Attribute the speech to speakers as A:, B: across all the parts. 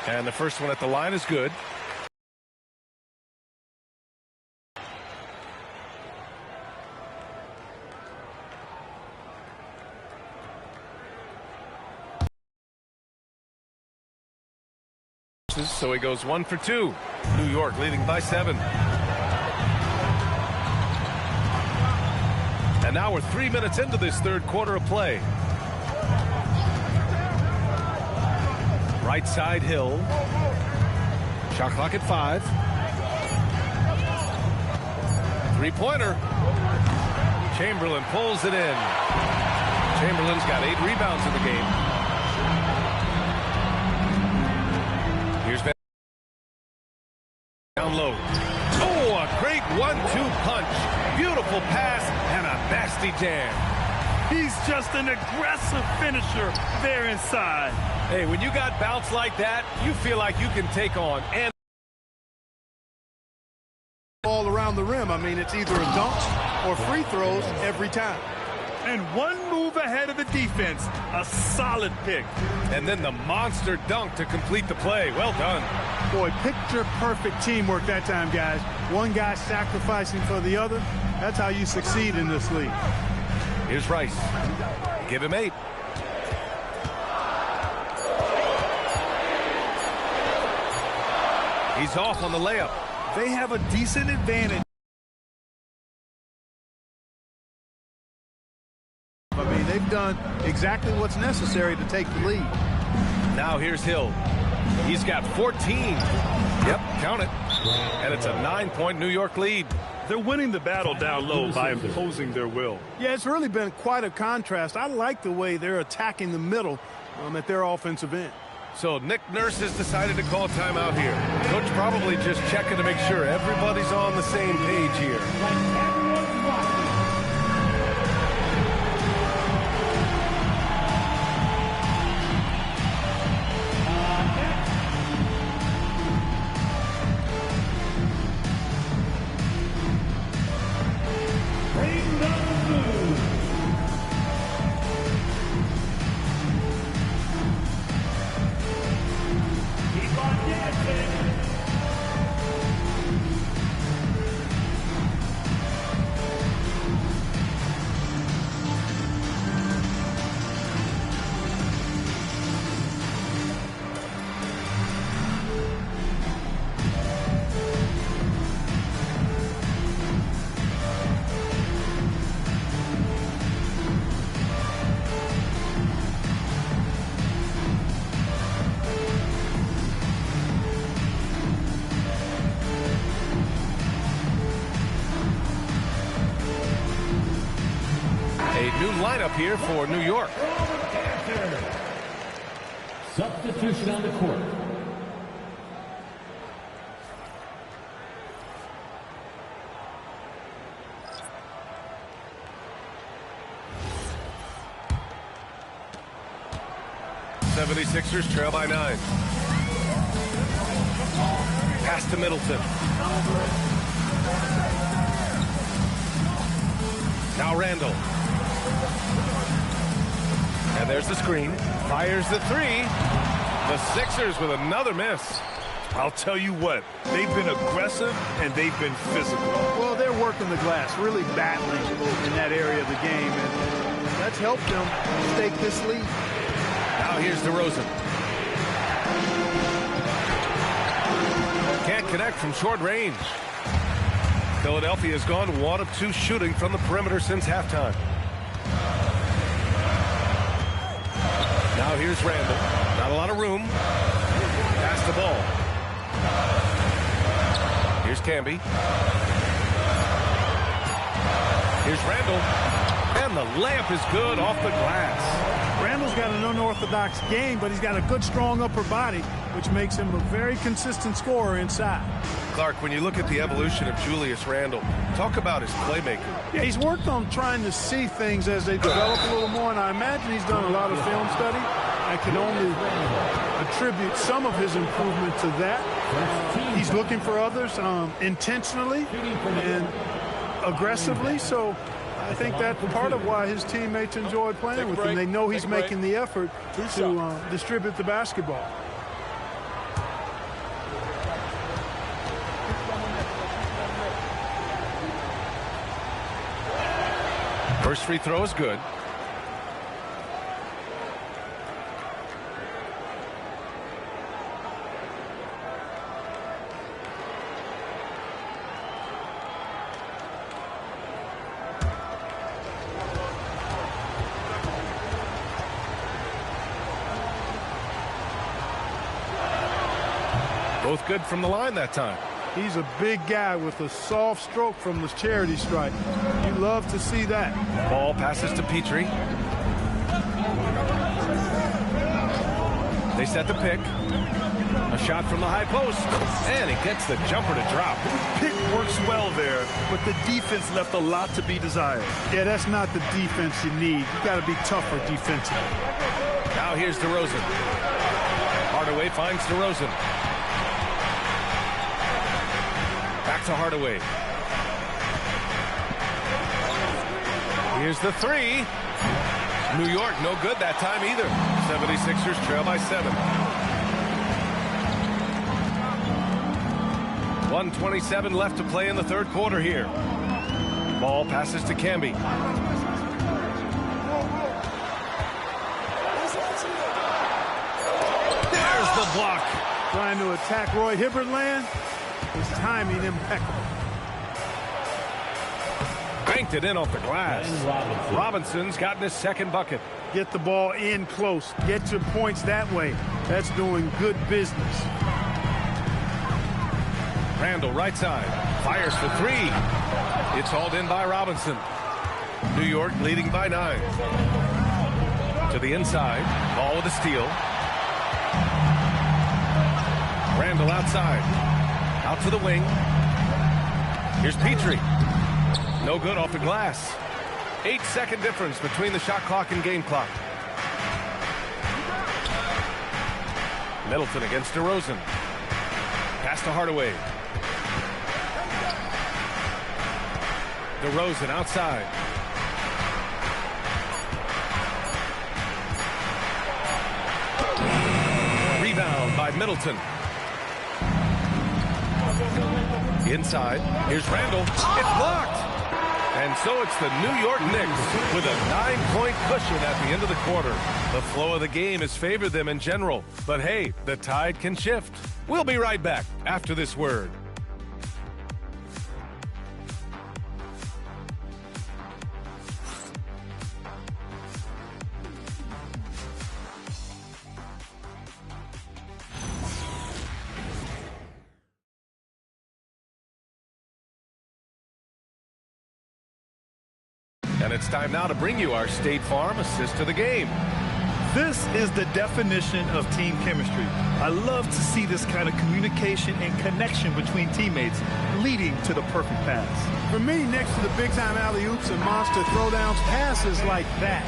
A: And the first one at the line is good. So he goes 1 for 2. New York leading by 7. And now we're 3 minutes into this third quarter of play. Right side, Hill. Shot clock at 5. Three-pointer. Chamberlain pulls it in. Chamberlain's got 8 rebounds in the game. Here's down low. Oh, a great 1-2 punch. Beautiful pass and a nasty jam.
B: He's just an aggressive finisher there inside.
A: Hey, when you got bounce like that, you feel like you can take on and
C: all around the rim. I mean, it's either a dunk or free throws every time.
B: And one move ahead of the defense. A solid pick.
A: And then the monster dunk to complete the play. Well done.
C: Boy, picture-perfect teamwork that time, guys. One guy sacrificing for the other. That's how you succeed in this league.
A: Here's Rice. Give him 8. He's off on the layup.
B: They have a decent advantage.
C: I mean, they've done exactly what's necessary to take the lead.
A: Now here's Hill. He's got 14. Yep, count it. And it's a 9-point New York lead.
B: They're winning the battle down low by imposing their will.
C: Yeah, it's really been quite a contrast. I like the way they're attacking the middle at their offensive end.
A: So Nick Nurse has decided to call timeout here. Coach probably just checking to make sure everybody's on the same page here. Lineup here for New York.
D: Substitution on the court.
A: '76ers trail by 9. Pass to Middleton. Now Randall. And there's the screen. Fires the 3. The Sixers with another miss.
B: I'll tell you what, they've been aggressive and they've been physical.
C: Well, they're working the glass, really battling in that area of the game, and that's helped them stake this lead.
A: Now here's DeRozan. Can't connect from short range. Philadelphia has gone 1 of 2 shooting from the perimeter since halftime. Now here's Randall. Not a lot of room. Pass the ball. Here's Camby. Here's Randall. And the layup is good off the glass.
C: Randall's got an unorthodox game, but he's got a good, strong upper body, which makes him a very consistent scorer inside.
A: Clark, when you look at the evolution of Julius Randle, talk about his playmaking.
C: Yeah, he's worked on trying to see things as they develop a little more, and I imagine he's done a lot of film study. I can only attribute some of his improvement to that. He's looking for others intentionally and aggressively, so I think that's part of why his teammates enjoy playing with him. They know he's making the effort to distribute the basketball.
A: First free throw is good. Both good from the line that time.
C: He's a big guy with a soft stroke from the charity stripe. You love to see that.
A: Ball passes to Petrie. They set the pick. A shot from the high post. And he gets the jumper to drop.
B: Pick works well there, but the defense left a lot to be desired.
C: Yeah, that's not the defense you need. You got to be tougher defensively.
A: Now here's DeRozan. Hardaway finds DeRozan. Back to Hardaway. Here's the three. New York, no good that time either. 76ers trail by 7. 1:27 left to play in the third quarter here. Ball passes to Camby. There's the block.
C: Trying to attack Roy Hibbert land. His timing impeccable.
A: Banked it in off the glass. Robinson's gotten his second bucket.
C: Get the ball in close. Get your points that way. That's doing good business.
A: Randall right side. Fires for three. It's hauled in by Robinson. New York leading by 9. To the inside. Ball with a steal. Randall outside. Out to the wing. Here's Petrie. No good off the glass. 8-second difference between the shot clock and game clock. Middleton against DeRozan. Pass to Hardaway. DeRozan outside. Rebound by Middleton. Inside. Here's Randall. It's blocked. And so it's the New York Knicks with a 9-point cushion at the end of the quarter. The flow of the game has favored them in general. But hey, the tide can shift. We'll be right back after this word. And it's time now to bring you our State Farm assist to the game.
B: This is the definition of team chemistry. I love to see this kind of communication and connection between teammates leading to the perfect pass.
C: For me, next to the big-time alley-oops and monster throwdowns, passes like that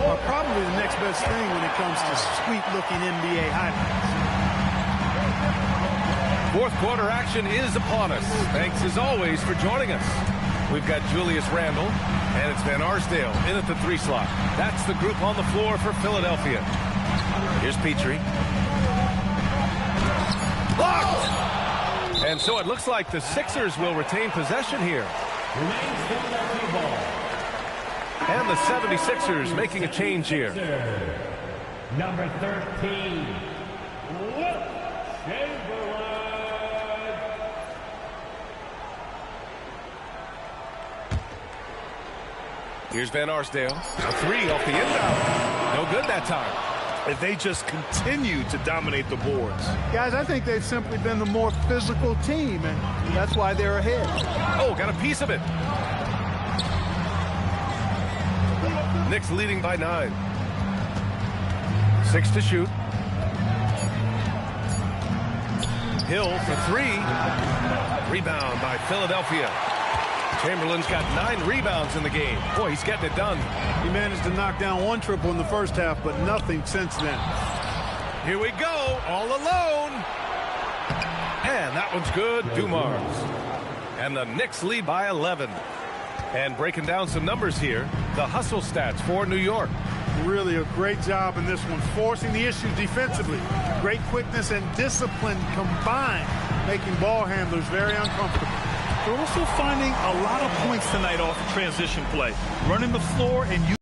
C: are probably the next best thing when it comes to sweet-looking NBA highlights.
A: Fourth quarter action is upon us. Thanks as always for joining us. We've got Julius Randle, and it's Van Arsdale in at the 3 slot. That's the group on the floor for Philadelphia. Here's Petrie. Blocked! And so it looks like the Sixers will retain possession here. And the 76ers making a change here.
D: Number 13.
A: Here's Van Arsdale. A 3 off the inbound. No good that time.
B: And they just continue to dominate the boards.
C: Guys, I think they've simply been the more physical team, and that's why they're ahead.
A: Oh, got a piece of it. Knicks leading by 9. 6 to shoot. Hill for 3. Rebound by Philadelphia. Chamberlain's got 9 rebounds in the game. Boy, he's getting it done.
C: He managed to knock down 1 triple in the first half, but nothing since then.
A: Here we go, all alone. And that one's good, Dumars. And the Knicks lead by 11. And breaking down some numbers here, the hustle stats for New York.
C: Really a great job in this one, forcing the issues defensively. Great quickness and discipline combined, making ball handlers very uncomfortable.
B: They're also finding a lot of points tonight off of transition play. Running the floor and you.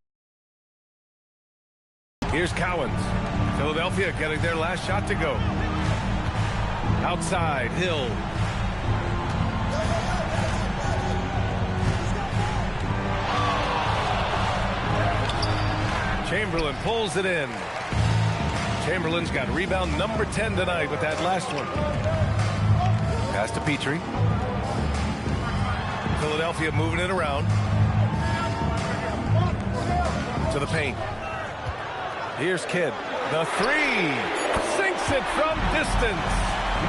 A: Here's Cowens. Philadelphia getting their last shot to go. Outside, Hill. Chamberlain pulls it in. Chamberlain's got rebound number 10 tonight with that last one. Pass to Petrie. Philadelphia moving it around. To the paint. Here's Kidd. The three. Sinks it from distance.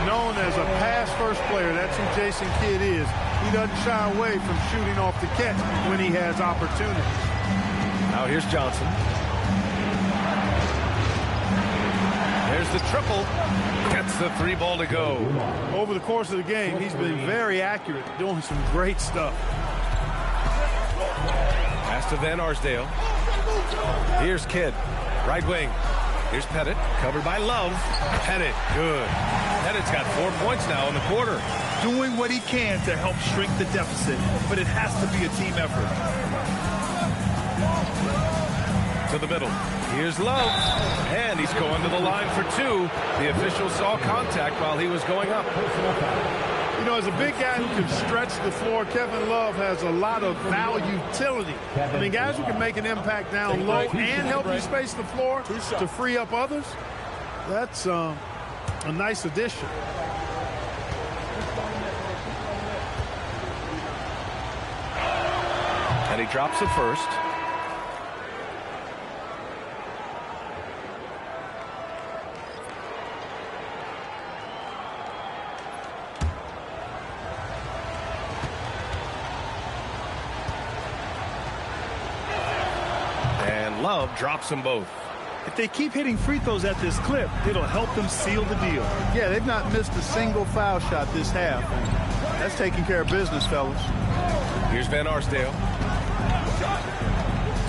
C: Known as a pass-first player, that's who Jason Kidd is. He doesn't shy away from shooting off the catch when he has opportunity.
A: Now here's Johnson. There's the triple. Gets the three ball to go.
C: Over the course of the game, he's been very accurate, doing some great stuff.
A: Pass to Van Arsdale. Here's Kidd. Right wing. Here's Pettit. Covered by Love. Pettit. Good. Pettit's got 4 points now in the quarter.
B: Doing what he can to help shrink the deficit, but it has to be a team effort.
A: To the middle. Here's Love. And he's going to the line for two. The official saw contact while he was going up.
C: You know, as a big guy who can stretch the floor, Kevin Love has a lot of utility. I mean, guys who can make an impact down low and help you space the floor to free up others, that's a nice addition.
A: And he drops it first. Love drops them both.
B: If they keep hitting free throws at this clip, it'll help them seal the deal.
C: Yeah, they've not missed a single foul shot this half. That's taking care of business, fellas.
A: Here's Van Arsdale.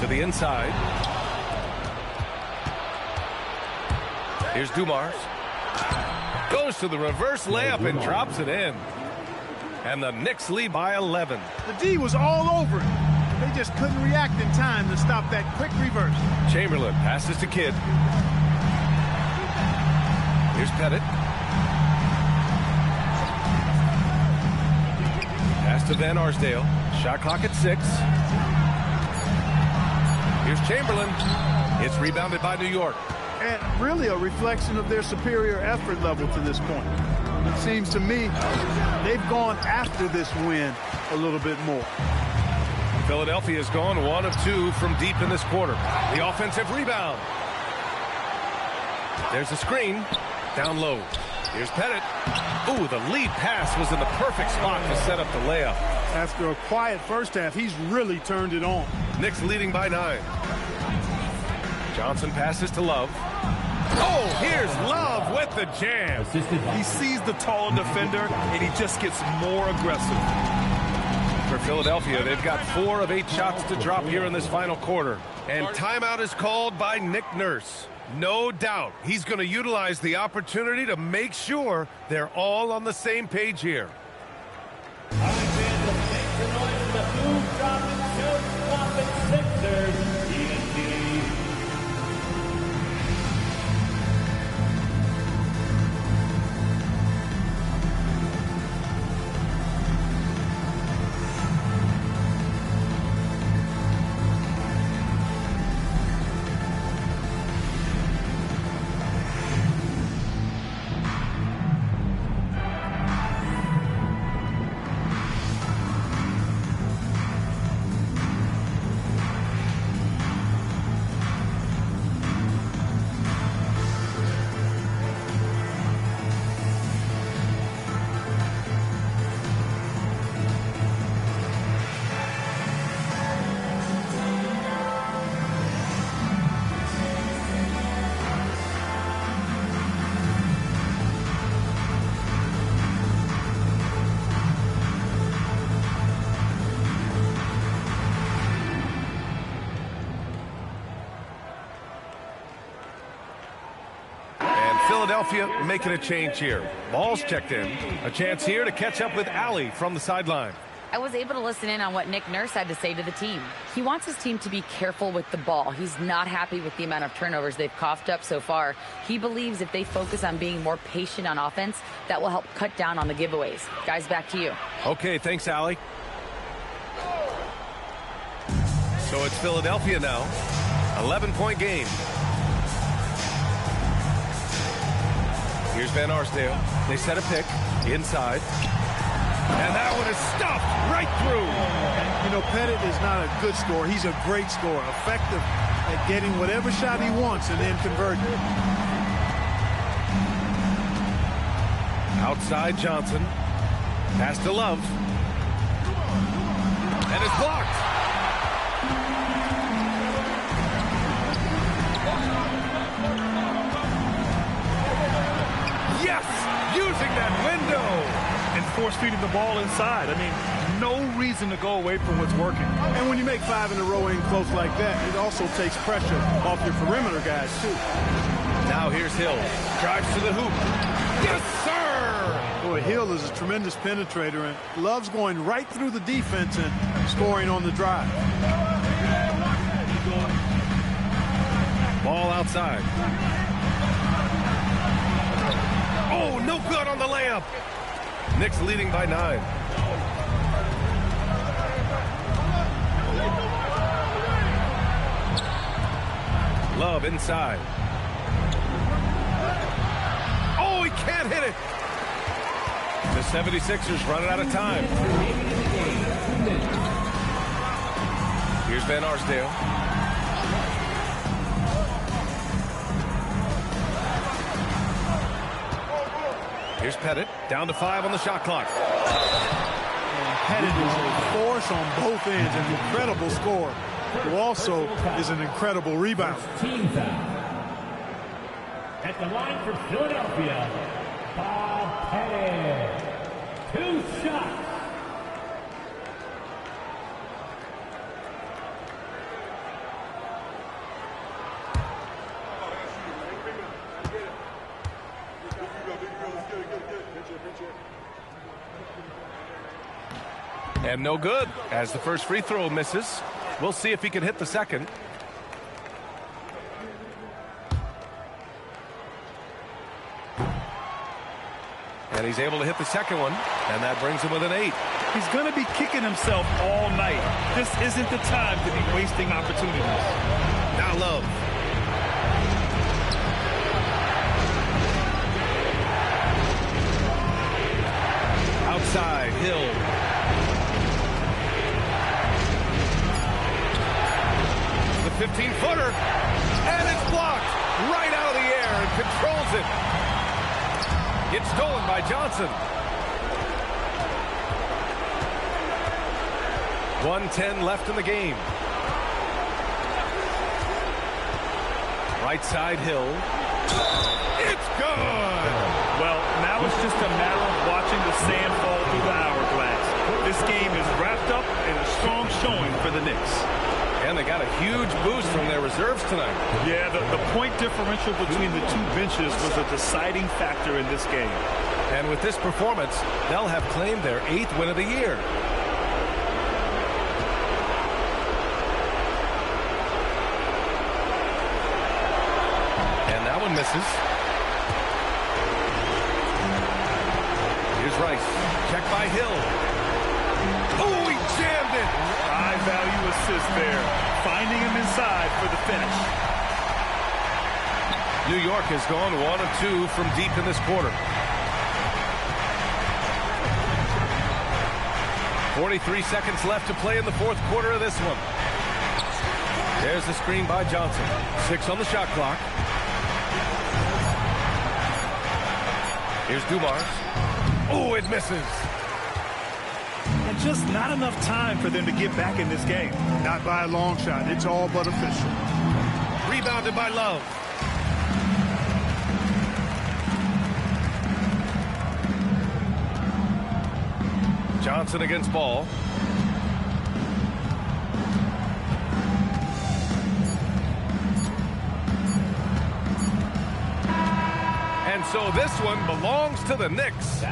A: To the inside. Here's Dumars. Goes to the reverse layup and drops it in. And the Knicks lead by 11.
C: The D was all over it. They just couldn't react in time to stop that quick reverse.
A: Chamberlain passes to Kidd. Here's Pettit. Pass to Van Arsdale. Shot clock at 6. Here's Chamberlain. It's rebounded by New York.
C: And really a reflection of their superior effort level to this point. It seems to me they've gone after this win a little bit more.
A: Philadelphia has gone 1 of 2 from deep in this quarter. The offensive rebound. There's a screen. Down low. Here's Pettit. Ooh, the lead pass was in the perfect spot to set up the layup.
C: After a quiet first half, he's really turned it on.
A: Knicks leading by 9. Johnson passes to Love. Oh, here's Love with the jam.
B: He sees the taller defender, and he just gets more aggressive.
A: For Philadelphia, they've got 4 of 8 shots to drop here in this final quarter. And timeout is called by Nick Nurse. No doubt he's going to utilize the opportunity to make sure they're all on the same page here. Philadelphia making a change here. Ball's checked in. A chance here to catch up with Allie from the sideline.
E: I was able to listen in on what Nick Nurse had to say to the team. He wants his team to be careful with the ball. He's not happy with the amount of turnovers they've coughed up so far. He believes if they focus on being more patient on offense, that will help cut down on the giveaways. Guys, back to you.
A: Okay, thanks, Allie. So it's Philadelphia now. 11-point game. Here's Van Arsdale. They set a pick inside. And that one is stuffed right through.
C: You know, Pettit is not a good scorer. He's a great scorer, effective at getting whatever shot he wants and then converting.
A: Outside Johnson. Pass to Love. And it's blocked. Yes! Using that window.
B: And force-feeding the ball inside. I mean, no reason to go away from what's working.
C: And when you make 5 in a row in close like that, it also takes pressure off your perimeter guys, too.
A: Now here's Hill. Drives to the hoop. Yes, sir!
C: Boy, Hill is a tremendous penetrator, and Love's going right through the defense and scoring on the drive.
A: Ball outside. Oh, no good on the layup. Knicks leading by 9. Love inside. Oh, he can't hit it. The 76ers running out of time. Here's Van Arsdale. Here's Pettit, down to 5 on the shot clock.
C: And Pettit is a force on both ends, an incredible scorer, who also is an incredible rebounder.
D: Team foul. At the line for Philadelphia, Bob Pettit. 2 shots.
A: And no good, as the first free throw misses. We'll see if he can hit the second. And he's able to hit the second one, and that brings him with an 8.
B: He's going to be kicking himself all night. This isn't the time to be wasting opportunities.
A: Now Love. Outside, Hill. The 15-footer, and it's blocked right out of the air and controls it. It's stolen by Johnson. 1:10 left in the game. Right side, Hill. It's good!
B: Well, now it's just a matter of watching the sand fall through the hourglass. This game is wrapped up in a strong showing for the Knicks.
A: And they got a huge boost from their reserves tonight.
B: Yeah, the point differential between the two benches was a deciding factor in this game.
A: And with this performance, they'll have claimed their 8th win of the year. And that one misses. Here's Rice. Check by Hill. Oh, he jammed it!
B: High-value assist there. Finding him inside for the finish.
A: New York has gone 1 of 2 from deep in this quarter. 43 seconds left to play in the fourth quarter of this one. There's the screen by Johnson. 6 on the shot clock. Here's Dumars. Oh, it misses.
B: And just not enough time for them to get back in this game.
C: Not by a long shot. It's all but official.
A: Rebounded by Love. Johnson against Ball. And so this one belongs to the Knicks.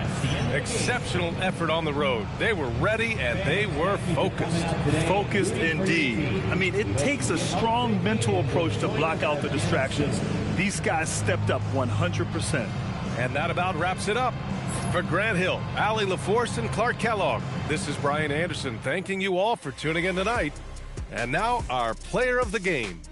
A: Exceptional effort on the road. They were ready and they were focused.
B: Focused indeed. I mean, it takes a strong mental approach to block out the distractions. These guys stepped up 100%.
A: And that about wraps it up. For Grant Hill, Allie LaForce, and Clark Kellogg, this is Brian Anderson thanking you all for tuning in tonight. And now our player of the game.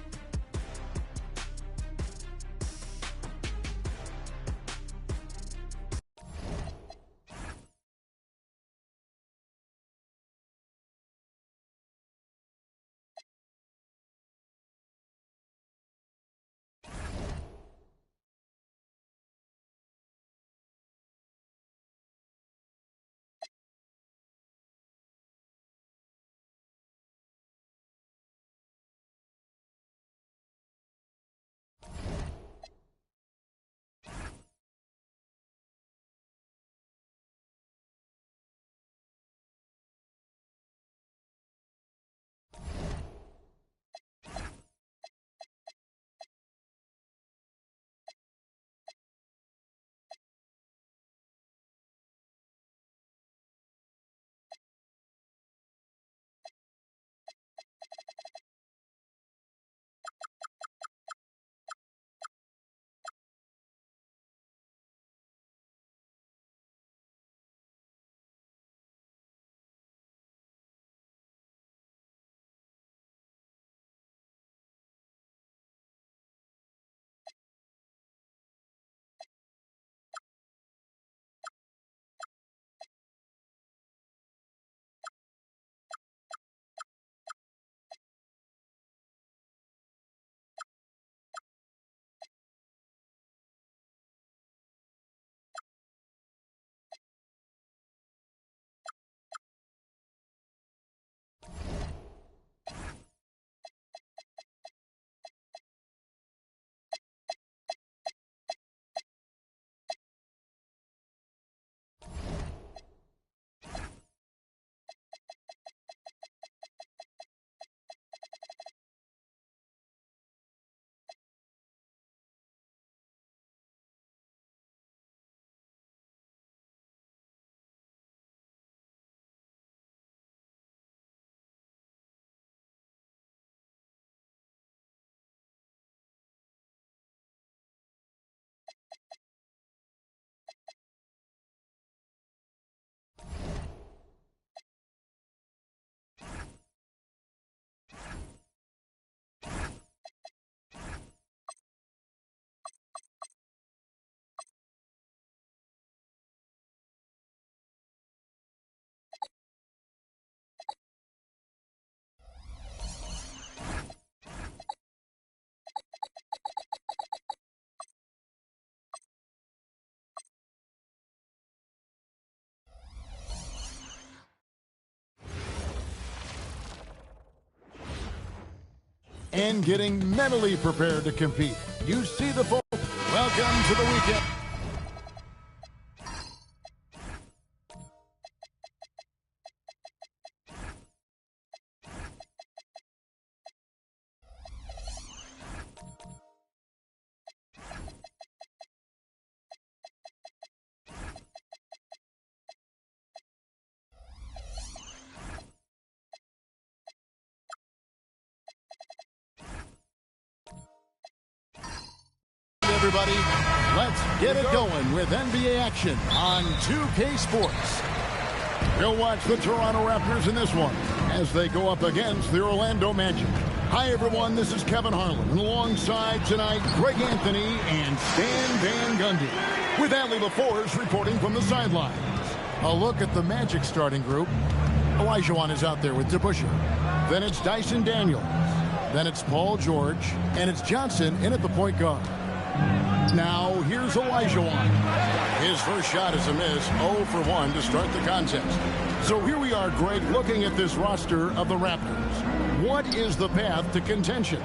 F: And getting mentally prepared to compete. You see the folks. Welcome to the weekend. Everybody, let's get it going with NBA action on 2K Sports. We'll watch the Toronto Raptors in this one as they go up against the Orlando Magic. Hi, everyone. This is Kevin Harlan, and alongside tonight, Greg Anthony and Stan Van Gundy, with Allie LaForce reporting from the sidelines. A look at the Magic starting group. Olajuwon is out there with DeBusschere. Then it's Dyson Daniels. Then it's Paul George. And it's Johnson in at the point guard. Now, here's Olajuwon. His first shot is a miss, 0 for 1 to start the contest. So here we are, Greg, looking at this roster of the Raptors. What is the path to contention?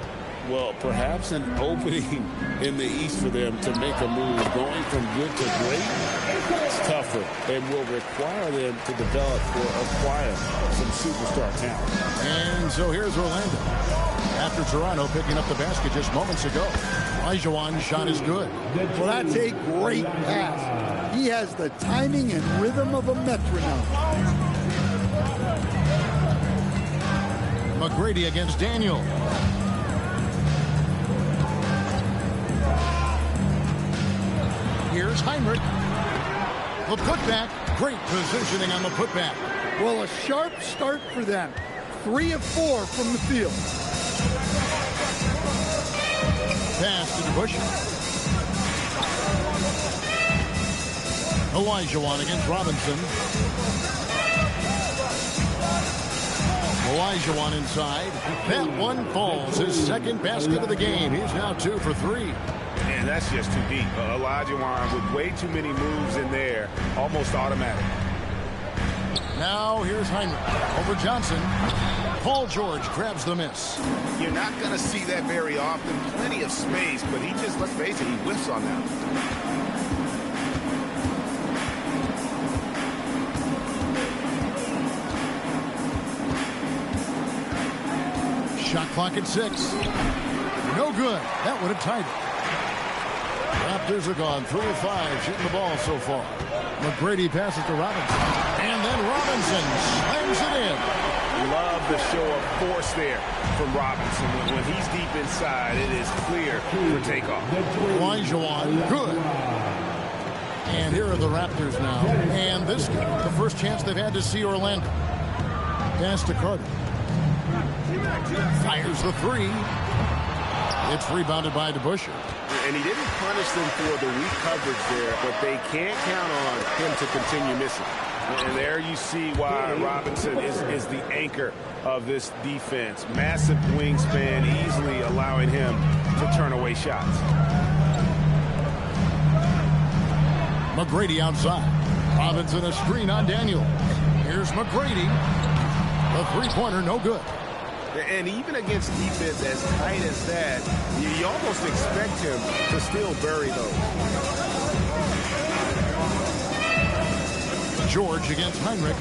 G: Well, perhaps an opening in the East for them to make a move. Going from good to great, it's tough tougher and will require them to develop or acquire some superstar talent.
F: And so here's Orlando. After Toronto picking up the basket just moments ago. Olajuwon's shot is good.
H: Well, that's a great pass. He has the timing and rhythm of a metronome.
F: McGrady against Daniel. Here's Heinrich. The putback. Great positioning on the putback.
H: Well, a sharp start for them. 3 of 4 from the field.
F: Pass to Bush. Olajuwon against Robinson. Olajuwon inside. That one falls. His second basket of the game. He's now 2 for 3.
I: And that's just too deep. Olajuwon with way too many moves in there. Almost automatic.
F: Now here's Heinrich over Johnson. Paul George grabs the miss.
I: You're not going to see that very often. Plenty of space, but he just, let's face it, he whiffs on that.
F: Shot clock at 6. No good. That would have tied it. Raptors are gone 3 of 5 shooting the ball so far. McGrady passes to Robinson. And then Robinson slams it in.
I: Love the show of force there from Robinson. When he's deep inside, it is clear for takeoff.
F: Olajuwon, good. And here are the Raptors now. And this the first chance they've had to see Orlando. Pass to Carter. Fires the 3. It's rebounded by DeBusschere.
I: And he didn't punish them for the weak coverage there, but they can't count on him to continue missing. And there you see why Robinson is the anchor of this defense. Massive wingspan, easily allowing him to turn away shots.
F: McGrady outside. Robinson a screen on Daniel. Here's McGrady. The three-pointer, no good.
I: And even against defense as tight as that, you almost expect him to still bury those.
F: George against Heinrich.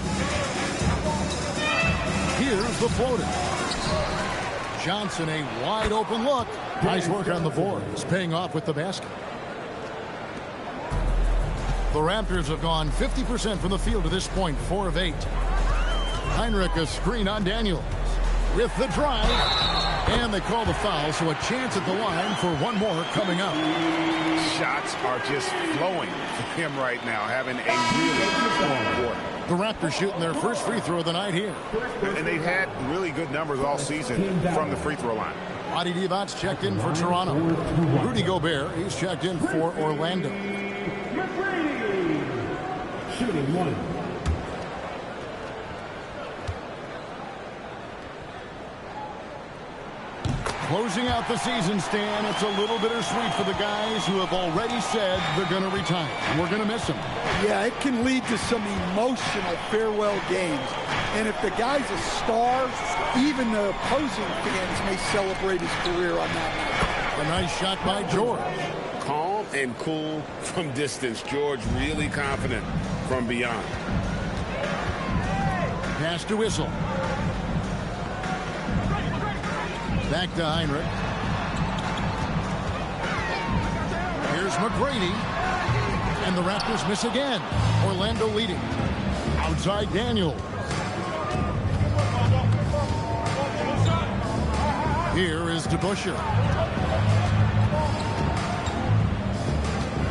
F: Here's the floater. Johnson, a wide open look. Nice work on the boards, paying off with the basket. The Raptors have gone 50% from the field to this point, 4 of 8. Heinrich a screen on Daniels with the drive. And they call the foul, so a chance at the line for one more coming up.
I: Shots are just flowing for him right now, having a really strong quarter.
F: The Raptors shooting their first free throw of the night here.
I: And they've had really good numbers all season from the free throw line.
F: Adi Divac's checked in for Toronto. Rudy Gobert, he's checked in for Orlando.
D: Shooting 1.
F: Closing out the season, Stan, it's a little bittersweet for the guys who have already said they're going to retire. We're going to miss them.
H: Yeah, it can lead to some emotional farewell games. And if the guy's a star, even the opposing fans may celebrate his career on that night.
F: A nice shot by George.
I: Calm and cool from distance. George really confident from beyond.
F: Pass to Whistle. Back to Heinrich. Here's McGrady. And the Raptors miss again. Orlando leading. Outside Daniel. Here is DeBusschere.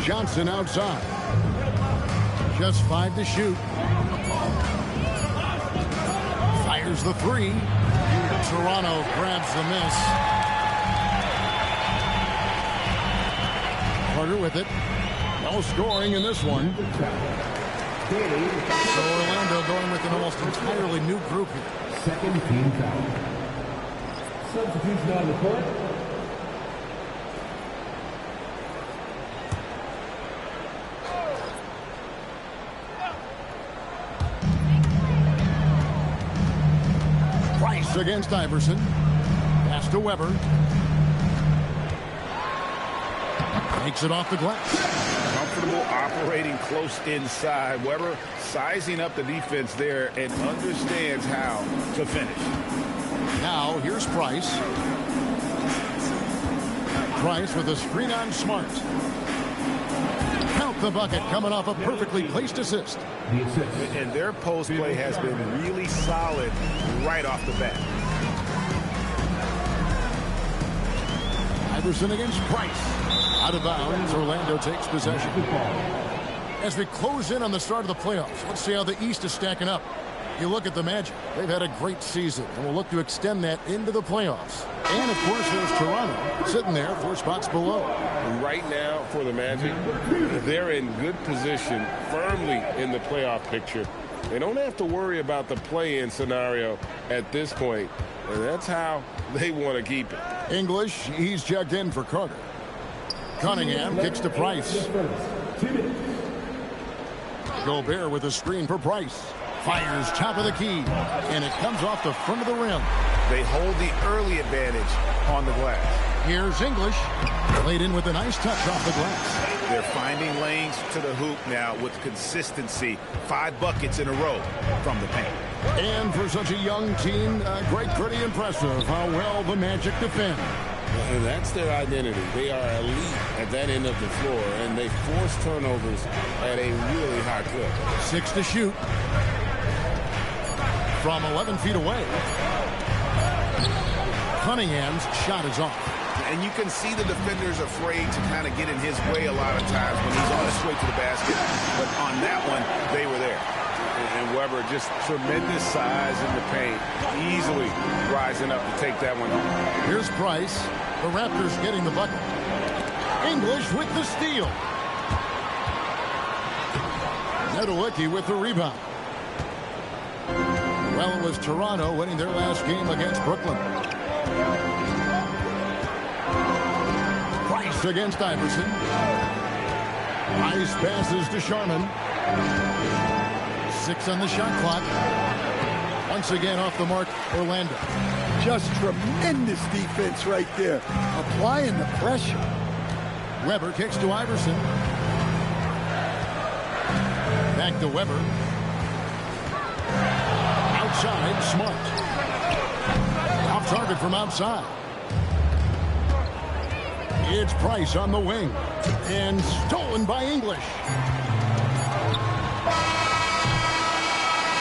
F: Johnson outside. Just 5 to shoot. Fires the 3. Toronto grabs the miss. Carter with it. No scoring in this one. So Orlando going with an almost entirely new group here.
D: Second team foul. Substitution on the court.
F: Price against Iverson. Pass to Weber. Takes it off the glass.
I: comfortable operating close inside. Weber sizing up the defense there and understands how to finish.
F: Now here's Price. Price with a screen on Smart. Count the bucket coming off a perfectly placed assist.
I: And their post play has been really solid right off the bat.
F: Iverson against Price. Out of bounds. Orlando takes possession. As we close in on the start of the playoffs, let's see how the East is stacking up. You look at the Magic. They've had a great season, and we'll look to extend that into the playoffs. And, of course, there's Toronto sitting there 4 spots below.
I: Right now for the Magic, they're in good position, firmly in the playoff picture. They don't have to worry about the play-in scenario at this point, and that's how they want to keep it.
F: English, he's checked in for Carter. Cunningham kicks to Price. Gobert with a screen for Price. Fires top of the key, and it comes off the front of the rim.
I: They hold the early advantage on the glass.
F: Here's English. Laid in with a nice touch off the glass.
I: They're finding lanes to the hoop now with consistency. 5 buckets in a row from the paint.
F: And for such a young team, Greg, pretty impressive how well the Magic defend.
I: And that's their identity. They are elite at that end of the floor, and they force turnovers at a really high clip.
F: 6 to shoot. From 11 feet away. Cunningham's shot is off.
I: And you can see the defenders afraid to kind of get in his way a lot of times when he's on his way to the basket. But on that one, they were there. And Weber just tremendous size in the paint, easily rising up to take that one home.
F: Here's Price. The Raptors getting the bucket. English with the steal. Nedelicki with the rebound. Well, it was Toronto winning their last game against Brooklyn. Price against Iverson. Nice passes to Sharman. 6 on the shot clock. Once again off the mark, Orlando.
H: Just tremendous defense right there. Applying the pressure.
F: Weber kicks to Iverson. Back to Weber. Outside, Smart. Off target from outside. It's Price on the wing. And stolen by English.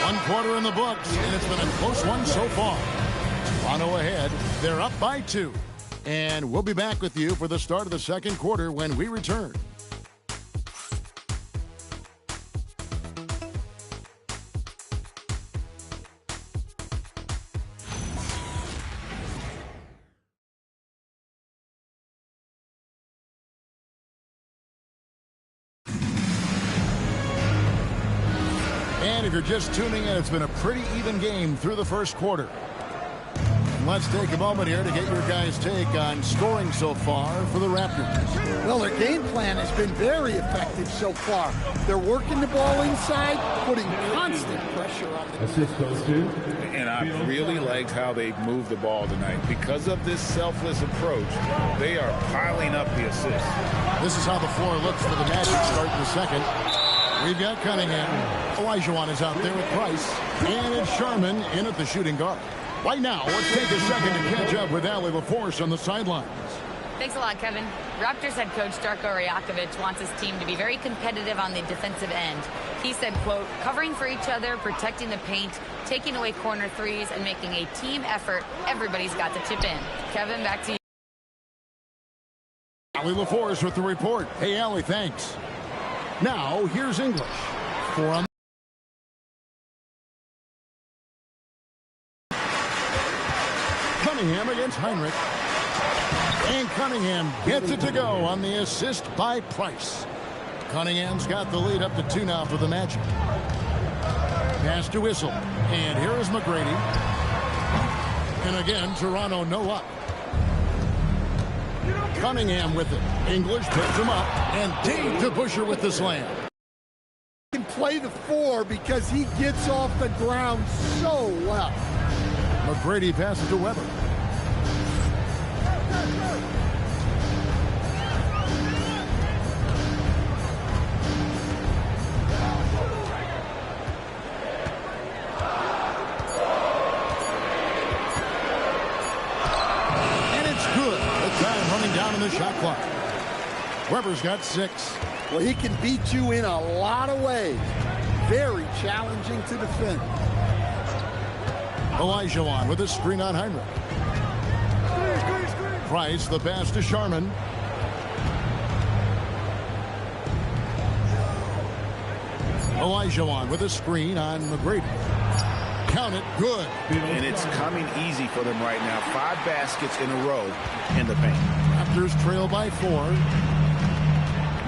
F: 1 quarter in the books, and it's been a close one so far. Toronto ahead. They're up by 2. And we'll be back with you for the start of the second quarter when we return. And if you're just tuning in, it's been a pretty even game through the first quarter. And let's take a moment here to get your guys' take on scoring so far for the Raptors.
H: Well, their game plan has been very effective so far. They're working the ball inside, putting constant pressure on the
D: assist goes to.
I: And I really liked how they moved the ball tonight. Because of this selfless approach, they are piling up the assists.
F: This is how the floor looks for the Magic starting the second. We've got Cunningham. Olajuwon is out there with Price. And it's Sharman in at the shooting guard. Right now, let's take a second to catch up with Allie LaForce on the sidelines.
E: Thanks a lot, Kevin. Raptors head coach Darko Rajakovic wants his team to be very competitive on the defensive end. He said, quote, covering for each other, protecting the paint, taking away corner threes, and making a team effort. Everybody's got to chip in. Kevin, back to you.
F: Allie LaForce with the report. Hey, Allie, thanks. Now, here's English. 4 on. Cunningham against Heinrich. And Cunningham gets it to go on the assist by Price. Cunningham's got the lead up to 2 now for the Magic. Pass to Whistle. And here is McGrady. And again, Toronto no luck. Cunningham with it. English picks him up. And Dave to Busher with the slam.
H: He can play the 4 because he gets off the ground so well.
F: McGrady passes to Weber. the shot clock. Weber's got 6.
H: Well, he can beat you in a lot of ways. Very challenging to defend.
F: Olajuwon with a screen on Heinrich. Price, the pass to Sharman. Olajuwon with a screen on McGrady. Count it, good.
I: And it's coming easy for them right now. 5 baskets in a row in the paint.
F: Raptors trail by 4.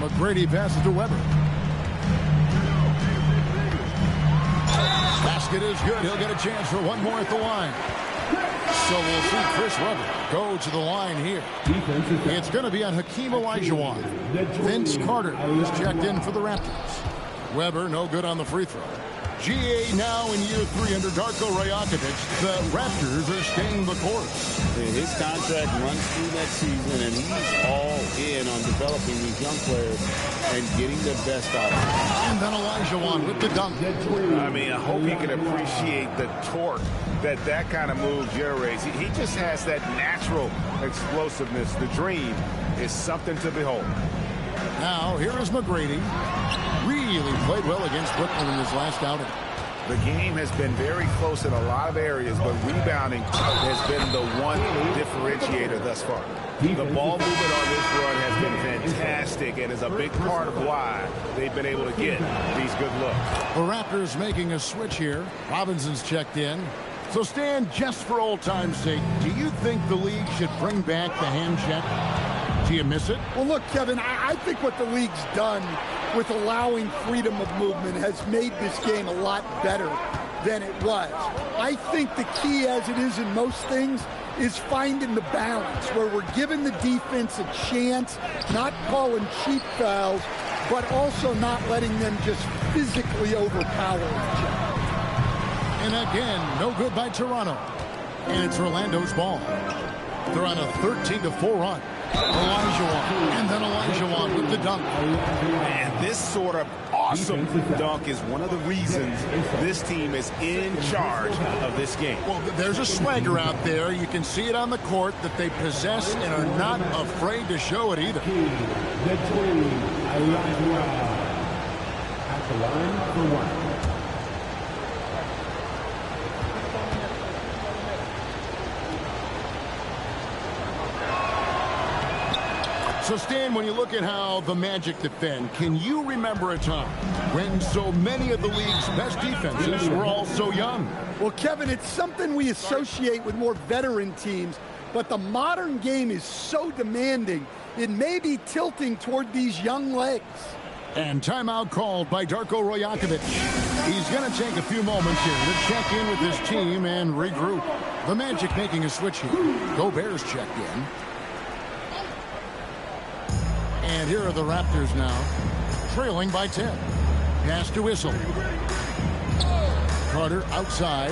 F: McGrady passes to Weber. Basket is good. He'll get a chance for one more at the line. So we'll see Chris Webber go to the line here. It's going to be on Hakeem Olajuwon. Vince Carter is checked in for the Raptors. Weber, no good on the free throw. GA now in year 3 under Darko Rajakovic. The Raptors are staying the course.
G: His contract runs through next season, and he's all in on developing these young players and getting the best out of them.
F: And then Olajuwon with the dunk.
I: I mean, I hope he can appreciate the torque that kind of move generates. He just has that natural explosiveness. The dream is something to behold.
F: Now, here is McGrady. Really played well against Brooklyn in his last outing.
I: The game has been very close in a lot of areas, but rebounding has been the one differentiator thus far. The ball movement on this run has been fantastic and is a big part of why they've been able to get these good looks.
F: The Raptors making a switch here. Robinson's checked in. So, Stan, just for old time's sake, do you think the league should bring back the hand check? Do you miss it?
H: Well, look, Kevin, I think what the league's done with allowing freedom of movement has made this game a lot better than it was. I think the key, as it is in most things, is finding the balance where we're giving the defense a chance, not calling cheap fouls, but also not letting them just physically overpower each other.
F: And again, no good by Toronto. And it's Orlando's ball. They're on a 13-4 run. Olajuwon, and then Olajuwon with the dunk.
I: And this sort of awesome dunk is one of the reasons this team is in charge of this game.
F: Well, there's a swagger out there. You can see it on the court that they possess and are not afraid to show it either.
D: The twin, Olajuwon at the line for 1.
F: So, Stan, when you look at how the Magic defend, can you remember a time when so many of the league's best defenses were all so young?
H: Well, Kevin, it's something we associate with more veteran teams, but the modern game is so demanding, it may be tilting toward these young legs.
F: And timeout called by Darko Rajakovic. He's going to take a few moments here to check in with his team and regroup. The Magic making a switch here. Gobert's checked in. And here are the Raptors now, trailing by 10. Pass to Whistle. Carter outside.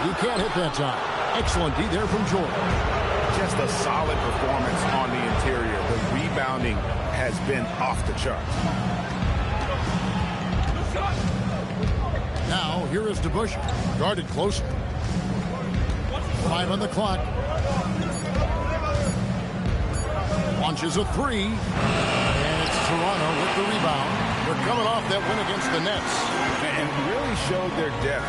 F: He can't hit that time. Excellent D there from Jordan.
I: Just a solid performance on the interior. The rebounding has been off the charts.
F: Now, here is DeBusschere, guarded closer. 5 on the clock. Launches a 3. And it's Toronto with the rebound. They're coming off that win against the Nets.
I: And really showed their depth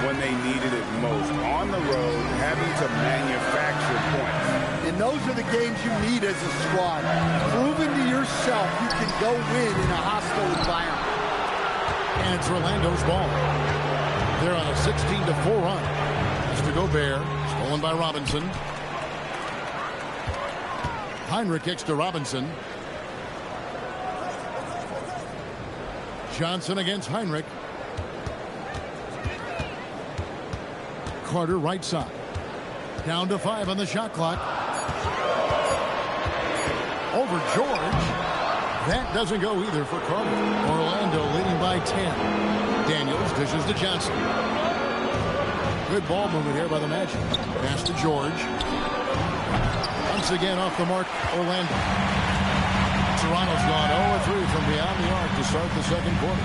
I: when they needed it most. On the road, having to manufacture points.
H: And those are the games you need as a squad. Proving to yourself you can go win in a hostile environment.
F: And it's Orlando's ball. They're on a 16-4 run. It's to Gobert. Stolen by Robinson. Heinrich kicks to Robinson. Johnson against Heinrich. Carter right side. Down to 5 on the shot clock. Over George. That doesn't go either for Carter. Orlando leading by 10. Daniels dishes to Johnson. Good ball movement here by the Magic. Pass to George. Once again off the mark, Orlando. Toronto's gone 0-3 from beyond the arc to start the second quarter.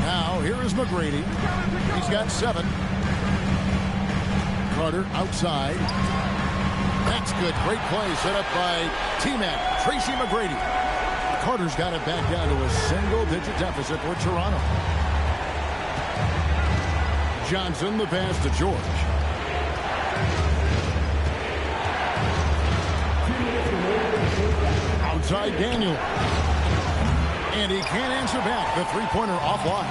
F: Now, here is McGrady. McGrady. He's got 7. Carter outside. That's good. Great play set up by T-Mac, Tracy McGrady. Carter's got it back down to a single-digit deficit for Toronto. Johnson, the pass to George. Outside Daniel. And he can't answer back. The three-pointer offline.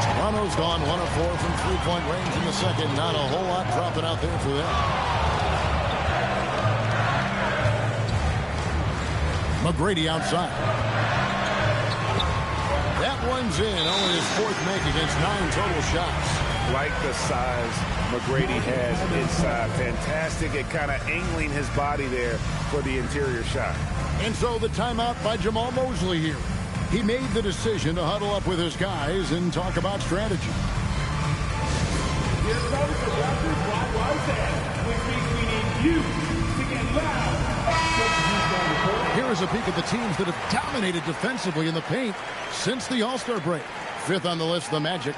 F: Toronto's gone 1 of 4 from three-point range in the second. Not a whole lot dropping out there for them. McGrady outside. That one's in. Only his 4th make against 9 total shots.
I: Like the size McGrady has inside. Fantastic at kind of angling his body there for the interior shot.
F: And so the timeout by Jamal Mosley here. He made the decision to huddle up with his guys and talk about strategy.
D: Here comes the Raptors Fly Dance, which means we need you to get loud.
F: Here is a peek at the teams that have dominated defensively in the paint since the All-Star break. 5th on the list, the Magic.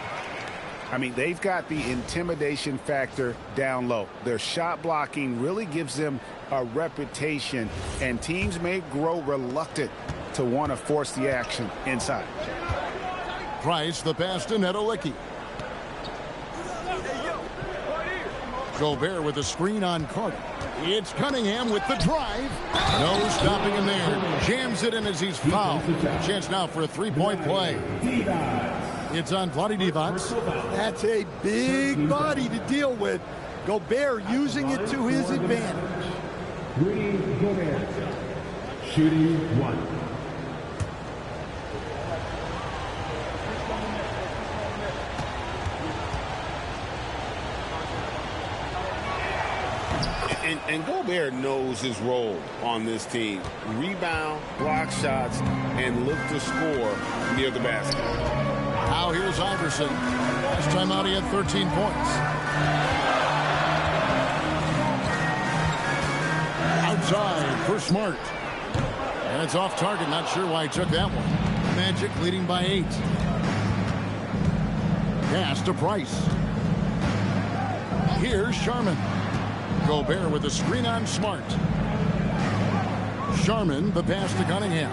I: I mean, they've got the intimidation factor down low. Their shot blocking really gives them a reputation, and teams may grow reluctant to want to force the action inside.
F: Price, the pass to Nedolicki. Gobert with a screen on Carter. It's Cunningham with the drive. No stopping him there. Jams it in as he's fouled. Chance now for a three-point play. It's on Vlade Divac.
H: That's a big body to deal with. Gobert using it to his advantage.
D: Rudy Gobert, shooting 1.
G: And Gobert knows his role on this team. Rebound, block shots, and look to score near the basket.
F: Now here's Iverson. Last time out he had 13 points. Outside for Smart. And it's off target. Not sure why he took that one. Magic leading by 8. Pass to Price. Here's Sharman. Gobert with a screen on Smart. Sharman, the pass to Cunningham.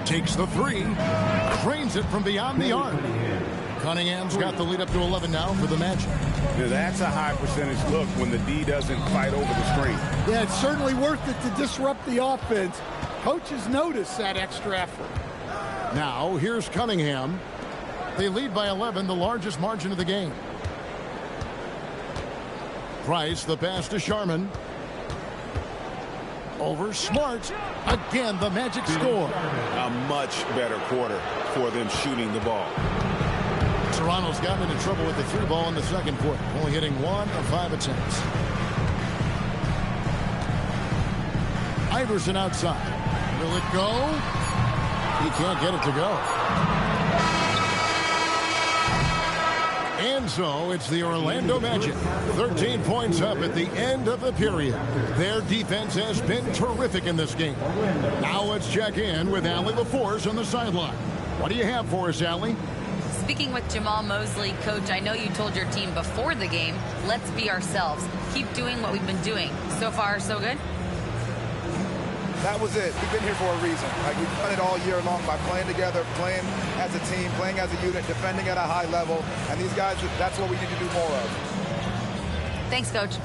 F: Takes the 3. Drains it from beyond the arc. Cunningham's got the lead up to 11 now for the Magic.
I: Now that's a high percentage look when the D doesn't fight over the screen.
H: Yeah, it's certainly worth it to disrupt the offense. Coaches notice that extra effort.
F: Now here's Cunningham. They lead by 11, the largest margin of the game. Price, the pass to Sharman. Over Smart. Again, the Magic score.
I: A much better quarter for them shooting the ball.
F: Toronto's gotten into trouble with the 3 ball in the second quarter, only hitting 1 of 5 attempts. Iverson outside. Will it go? He can't get it to go. And so it's the Orlando Magic. 13 points up at the end of the period. Their defense has been terrific in this game. Now let's check in with Allie LaForce on the sideline. What do you have for us, Allie?
E: Speaking with Jamal Mosley, Coach, I know you told your team before the game, let's be ourselves. Keep doing what we've been doing. So far, so good?
J: That was it. We've been here for a reason. Like, we've done it all year long by playing together, playing as a team, playing as a unit, defending at a high level. And these guys, that's what we need to do more of.
E: Thanks, Coach.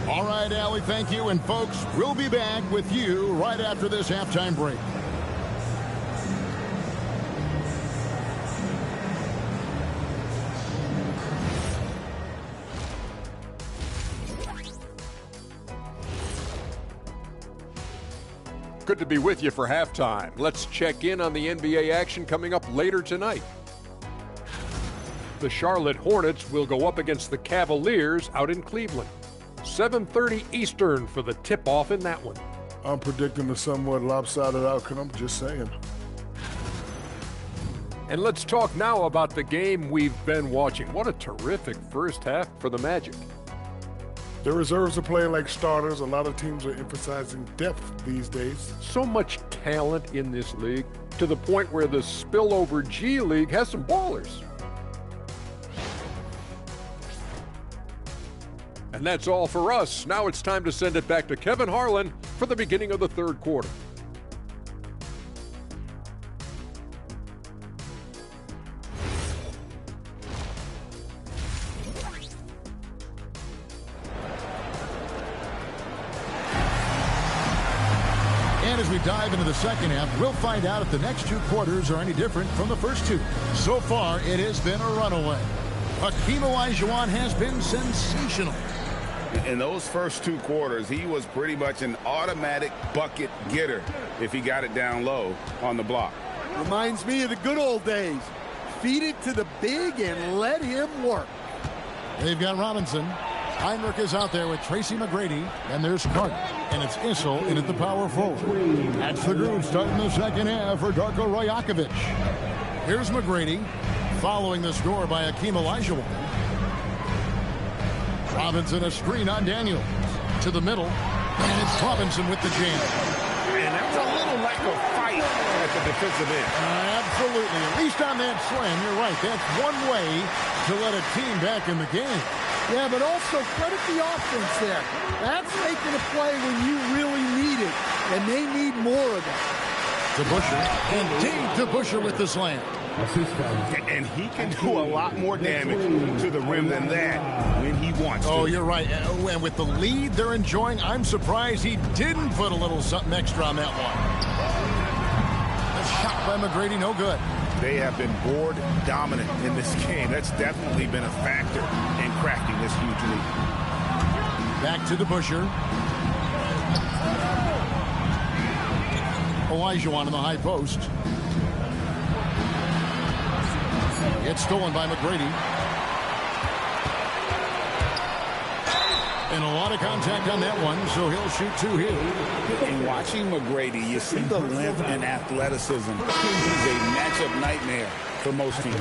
F: All right, Allie, thank you. And, folks, we'll be back with you right after this halftime break.
K: Good to be with you for halftime. Let's check in on the NBA action coming up later tonight. The Charlotte Hornets will go up against the Cavaliers out in Cleveland. 7:30 Eastern for the tip-off in that one.
C: I'm predicting a somewhat lopsided outcome, just saying.
K: And let's talk now about the game we've been watching. What a terrific first half for the Magic.
C: The reserves are playing like starters. A lot of teams are emphasizing depth these days.
K: So much talent in this league. to the point where the spillover G League has some ballers. And that's all for us. Now it's time to send it back to Kevin Harlan for the beginning of the third quarter.
F: And as we dive into the second half, we'll find out if the next two quarters are any different from the first two. So far, it has been a runaway. Hakeem Olajuwon has been sensational.
G: In those first two quarters, he was pretty much an automatic bucket getter if he got it down low on the block.
H: Reminds me of the good old days. Feed it to the big and let him work.
F: They've got Robinson. Heinrich is out there with Tracy McGrady. And there's Carter. And it's Issel in at the power forward. That's the groove starting the second half for Darko Rajakovic. Here's McGrady following the score by Hakeem Olajuwon. Robinson a screen on Daniels. To the middle. And it's Robinson with the jam.
G: And that's a little lack of fight at the defensive end.
F: Absolutely. At least on that slam, you're right. That's one way to let a team back in the game.
H: Yeah, but also credit the offense there. That's making a play when you really need it, and they need more of that.
F: To Busher. Indeed, to Busher with the slam.
G: And he can do a lot more damage to the rim than that when he wants to.
F: Oh, you're right. And with the lead they're enjoying, I'm surprised he didn't put a little something extra on that one. A shot by McGrady, no good.
G: They have been board dominant in this game. That's definitely been a factor in cracking this huge lead.
F: Back to the Busher. Olajuwon in the high post. It's stolen by McGrady. And a lot of contact on that one, so he'll shoot two here.
G: And watching McGrady, you see the length and athleticism. He's a matchup nightmare for most teams.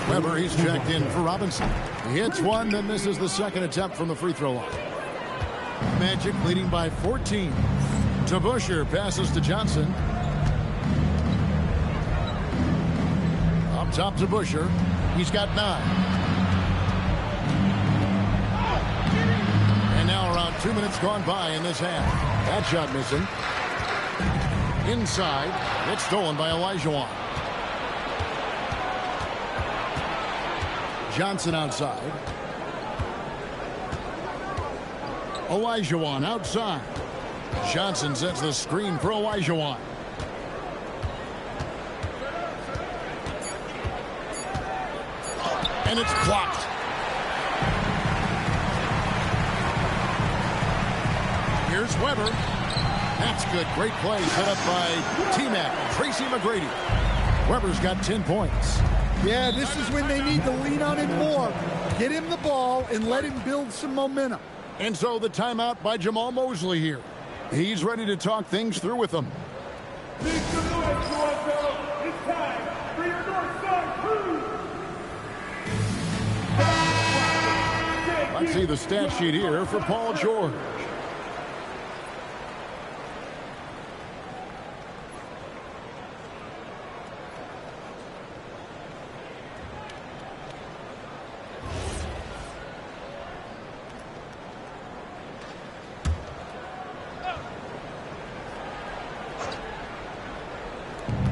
F: Weber, he's checked in for Robinson. He hits one, then misses the second attempt from the free throw line. Magic leading by 14. To Busher, passes to Johnson. Up top to Busher. He's got 9. And now around 2 minutes gone by in this half. That shot missing. Inside. It's stolen by Olajuwon. Johnson outside. Olajuwon outside. Johnson sets the screen for Olajuwon. And it's blocked. Here's Weber. That's good. Great play set up by T-Mac. Tracy McGrady. Weber's got 10 points.
H: Yeah, this is when they need to lean on him more. Get him the ball and let him build some momentum.
F: And so the timeout by Jamal Mosley here. He's ready to talk things through with them.
D: Make some noise, Toronto. It's time for your North Star Crew.
F: Let's see the stat sheet here for Paul George.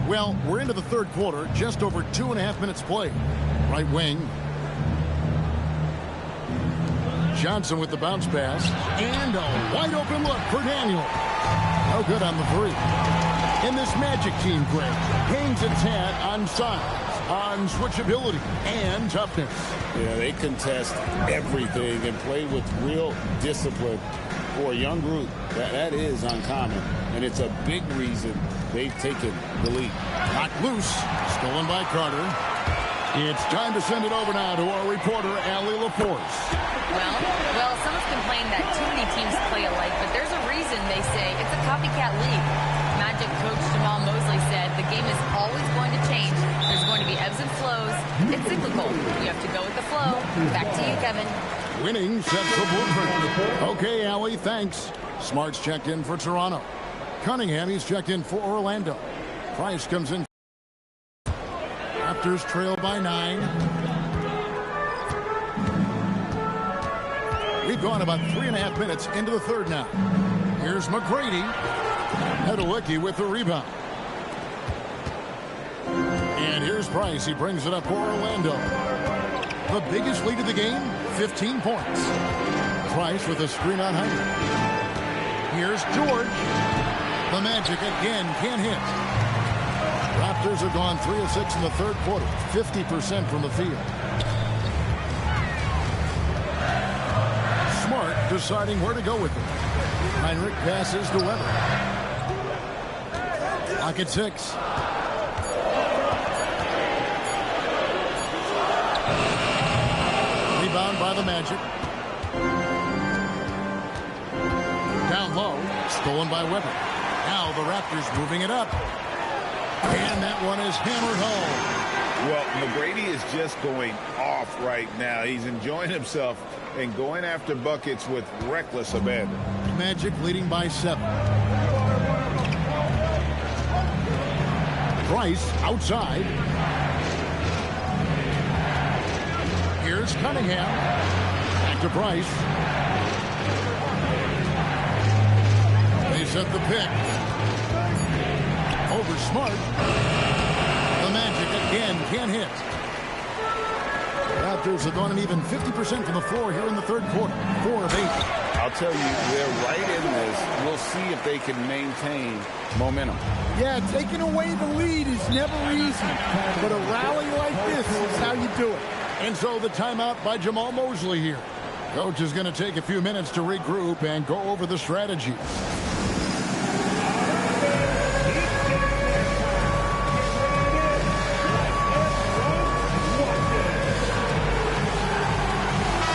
F: Well, we're into the third quarter, just over 2.5 minutes played. Right wing. Johnson with the bounce pass. And a wide open look for Daniel. No good on the three. And this Magic team, Greg, hangs its hat on size, on switchability, and toughness.
G: Yeah, they contest everything and play with real discipline. For a young group, that is uncommon. And it's a big reason they've taken the lead.
F: Knocked loose. Stolen by Carter. It's time to send it over now to our reporter, Allie LaForce.
E: Well, someone's complained that too many teams play alike, but there's a reason they say it's a copycat league. Magic coach Jamal Mosley said the game is always going to change. There's going to be ebbs and flows. It's cyclical. You have to go with the flow. Back to you, Kevin.
F: Winning sets the blueprint. Okay, Allie, thanks. Smart's checked in for Toronto. Cunningham, he's checked in for Orlando. Price comes in Raptors trail by 9. We've gone about 3.5 minutes into the third now. Here's McGrady. Nedelicki with the rebound. And here's Price. He brings it up for Orlando. The biggest lead of the game, 15 points. Price with a screen on Hyman. Here's George. The Magic again can't hit. Raptors have gone 3 of 6 in the third quarter, 50% from the field. Smart deciding where to go with it. Heinrich passes to Weber. Lock at 6. Rebound by the Magic. Down low, stolen by Weber. Now the Raptors moving it up. And that one is hammered home.
G: Well, McGrady is just going off right now. He's enjoying himself and going after buckets with reckless abandon.
F: Magic leading by 7. Price outside. Here's Cunningham. Back to Price. They set the pick. Over Smart. The Magic again can't hit. Raptors have gone an even 50% from the floor here in the third quarter. 4 of 8.
G: I'll tell you, they're right in this. We'll see if they can maintain momentum.
H: Yeah, taking away the lead is never easy. But a rally like this is how you do it.
F: And so the timeout by Jamal Mosley here. Coach is going to take a few minutes to regroup and go over the strategy.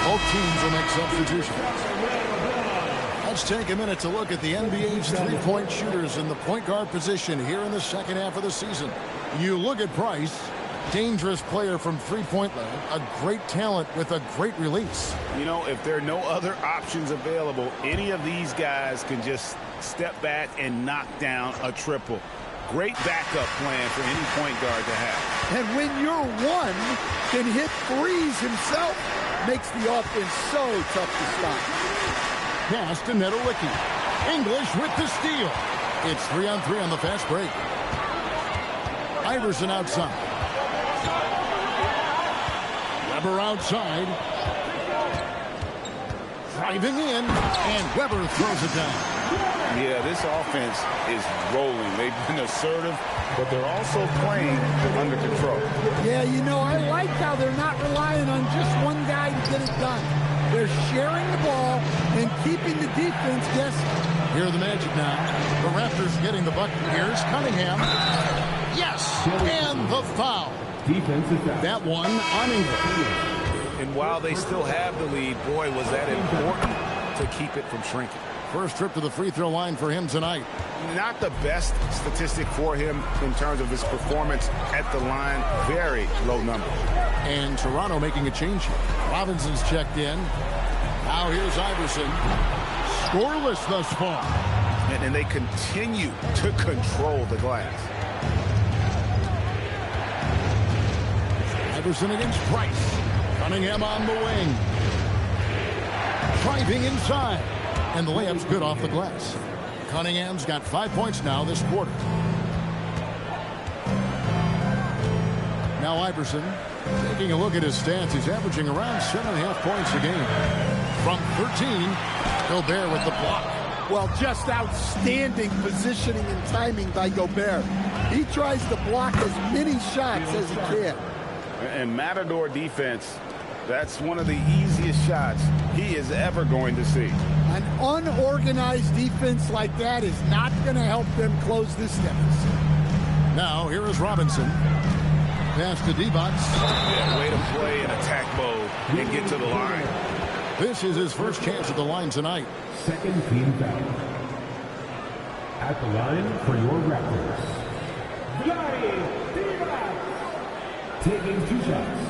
F: Both teams will make substitutions. Let's take a minute to look at the NBA's three-point shooters in the point guard position here in the second half of the season. You look at Price, dangerous player from three-point land, a great talent with a great release.
G: You know, if there are no other options available, any of these guys can just step back and knock down a triple. Great backup plan for any point guard to have.
H: And when your one can hit threes himself, makes the offense so tough to stop.
F: Pass to Nedelicki. English with the steal. It's 3-on-3 on the fast break. Iverson outside. Weber outside. Driving in, and Weber throws it down.
G: Yeah, this offense is rolling. They've been assertive, but they're also playing under control.
H: Yeah, you know, I like how they're not relying on just one guy to get it done. They're sharing the ball and keeping the defense guessing.
F: Here are the Magic now. The Raptors getting the bucket. Here's Cunningham. Yes, and the foul. That one on Ingram.
G: And while they still have the lead, boy, was that important to keep it from shrinking.
F: First trip to the free throw line for him tonight.
G: Not the best statistic for him in terms of his performance at the line. Very low number.
F: And Toronto making a change here. Robinson's checked in. Now here's Iverson. Scoreless thus far.
G: And they continue to control the glass.
F: Iverson against Price. Cunningham on the wing. Driving inside. And the layup's good off the glass. Cunningham's got 5 points now this quarter. Now Iverson, taking a look at his stats, he's averaging around 7.5 points a game. From 13, Gobert with the block.
H: Well, just outstanding positioning and timing by Gobert. He tries to block as many shots as he can.
G: And Matador defense, that's one of the easiest shots he is ever going to see.
H: An unorganized defense like that is not going to help them close this deficit.
F: Now, here is Robinson. Pass to Divac.
G: Yeah, way to play in attack mode and get to the line.
F: This is his first chance at the line tonight.
D: Second team foul. At the line for your Raptors, Divac, taking 2 shots.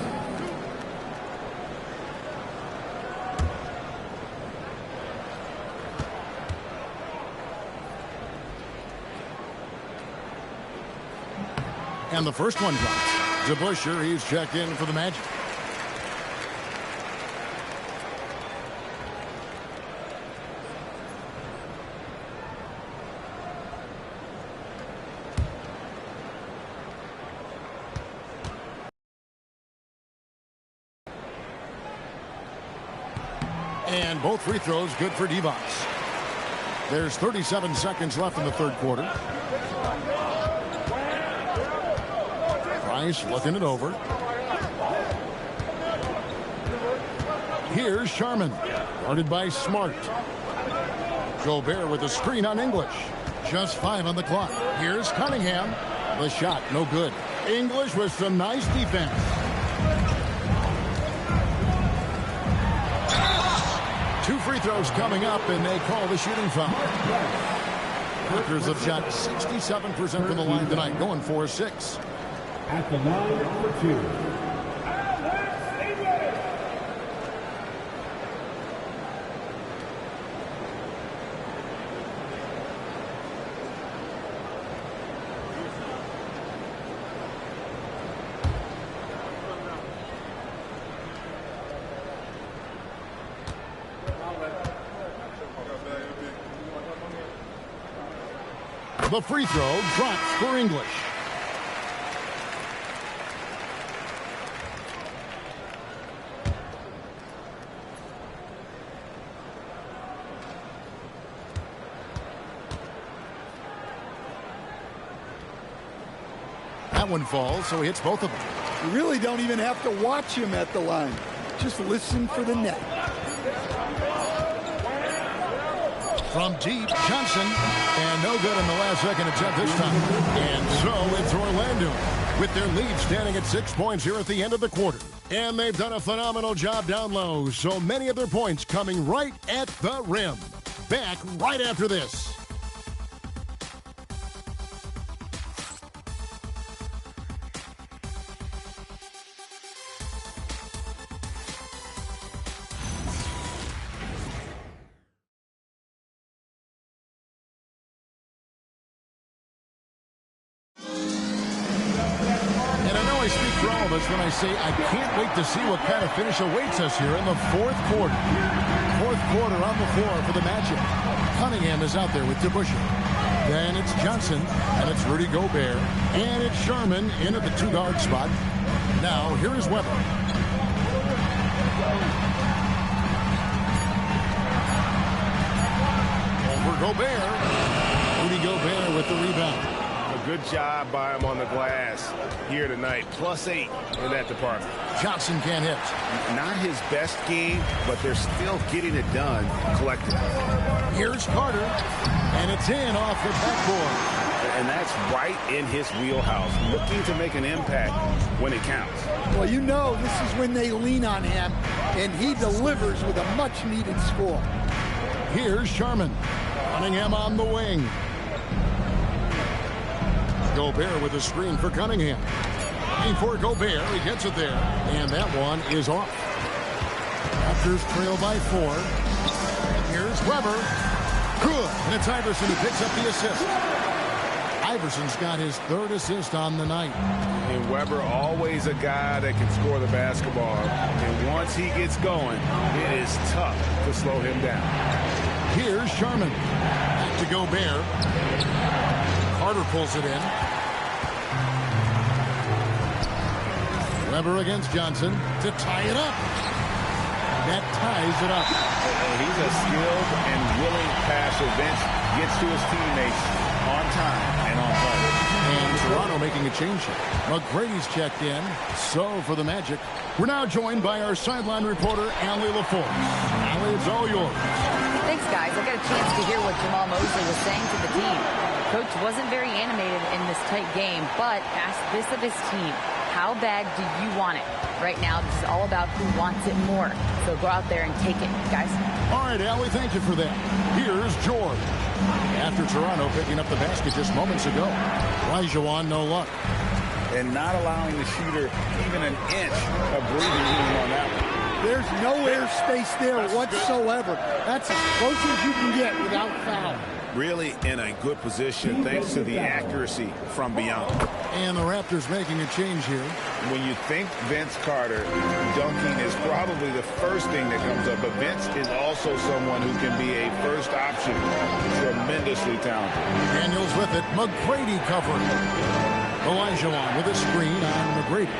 F: And the first one drops. DeBusschere, he's checked in for the Magic. And both free throws good for Divac. There's 37 seconds left in the third quarter. Price looking it over. Here's Sharman, guarded by Smart. Gobert with a screen on English. Just 5 on the clock. Here's Cunningham. The shot, no good. English with some nice defense. Two free throws coming up, and they call the shooting foul. Raptors have shot 67% from the line tonight, going 4-6.
D: At the line, number 2.
F: The free throw drops for English. That one falls, so he hits both of them.
H: You really don't even have to watch him at the line. Just listen for the net.
F: From deep, Johnson, and no good in the last second attempt this time. And so it's Orlando with their lead standing at 6 points here at the end of the quarter. And they've done a phenomenal job down low, so many of their points coming right at the rim. Back right after this. When I say I can't wait to see what kind of finish awaits us here in the fourth quarter. Fourth quarter on the floor for the Magic. Cunningham is out there with DeBusschere. Then it's Johnson, and it's Rudy Gobert, and it's Sharman in at the 2-guard spot. Now, here is Weber. Over Gobert. Rudy Gobert with the rebound.
I: Good job by him on the glass here tonight. +8 in that department.
F: Johnson can't hit.
I: Not his best game, but they're still getting it done collectively.
F: Here's Carter, and it's in off the backboard.
I: And that's right in his wheelhouse, looking to make an impact when it counts.
H: Well, you know this is when they lean on him, and he delivers with a much-needed score.
F: Here's Sharman. Cunningham on the wing. Gobert with a screen for Cunningham. For Gobert, he gets it there, and that one is off. Raptors trail by 4. Here's Weber. Good, and it's Iverson who picks up the assist. Iverson's got his 3rd assist on the night.
I: And Weber, always a guy that can score the basketball. And once he gets going, it is tough to slow him down.
F: Here's Sharman. Back to Gobert. Carter pulls it in. Weber against Johnson to tie it up. That ties it up.
I: He's a skilled and willing passer. Vince gets to his teammates on time and on target.
F: And Toronto making a change here. McGrady's checked in. So for the Magic, we're now joined by our sideline reporter, Allie LaForce. Allie, it's all yours.
E: Thanks, guys. I got a chance to hear what Jamal Mosley was saying to the team. Coach wasn't very animated in this tight game, but asked this of his team. How bad do you want it? Right now, this is all about who wants it more. So go out there and take it, guys.
F: All right, Allie, thank you for that. Here's George. After Toronto picking up the basket just moments ago. Rajon, no luck.
I: And not allowing the shooter even an inch of breathing room on that one.
H: There's no airspace there whatsoever. That's as close as you can get without foul.
I: Really in a good position thanks to the accuracy from beyond.
F: And the Raptors making a change here.
I: When you think Vince Carter, dunking is probably the first thing that comes up. But Vince is also someone who can be a first option. Tremendously talented.
F: Daniels with it. McGrady covering. Olajuwon with a screen on McGrady.